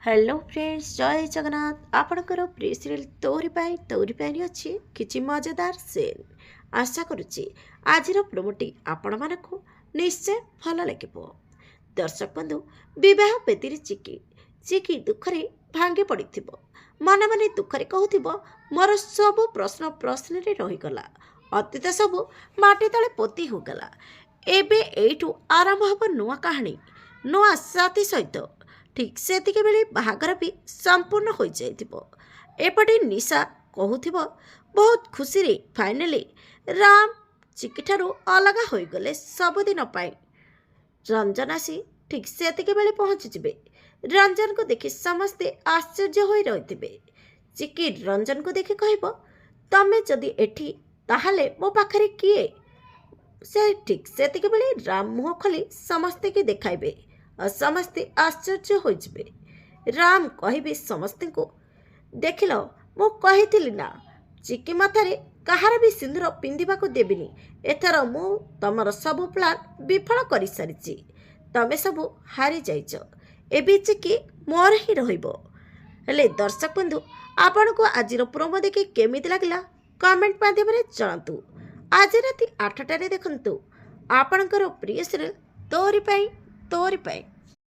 Hello friends, जय जगन्नाथ। आपणकर प्रिय सीरियल तौरी पाई अच्छी किसी मजेदार सीन। आशा करुच्ची आज प्रोमोटी आपण मानक निश्चय भल लगे। दर्शक बंधु, बह बेदी चिकी चिकी दुखरे भांगी पड़ मन मन दुखरे कहूब मोर सब प्रश्न प्रश्न रहीगला। अतीत सब माटी तले पोती होगला। एबे एठू आरंभ हम नुआ कहानी नुआ साथी सहित। ठीक से बेले बाहागर भी संपूर्ण हो जापटे निशा कहूब बहुत खुशी रे फाइनाली राम चिकी ठारू अलग हो गले सबुदिन। रंजन आसी ठीक से बेले पहुँचीजे। रंजन को देखि समस्ते आश्चर्य हो रही। चिकी रंजन को देखि कह तमें जदि एठी ताहले मो पाखरे किए। से ठीक से बेले राम मुह खोली समस्ते की देखाइबे और समस्ते आश्चर्य हो जिबे। राम कहे समस्त को देख लो मु कही ना चिकी मथारे कहार भी सिंदूर पिंधिबा को देबिनी। एथर मु तमर सब प्लान विफल कर सारी। तमे सब हारी जाइच। एबे चिकी मोर ही रहिबो। हेले दर्शक बंधु, आपण को आज प्रोमो देखि केमिति लागला कमेंट माध्यम रे जणातु। आज राति 8टारे देखंतु आपणकर प्रिय सीरियल तोरी पाई।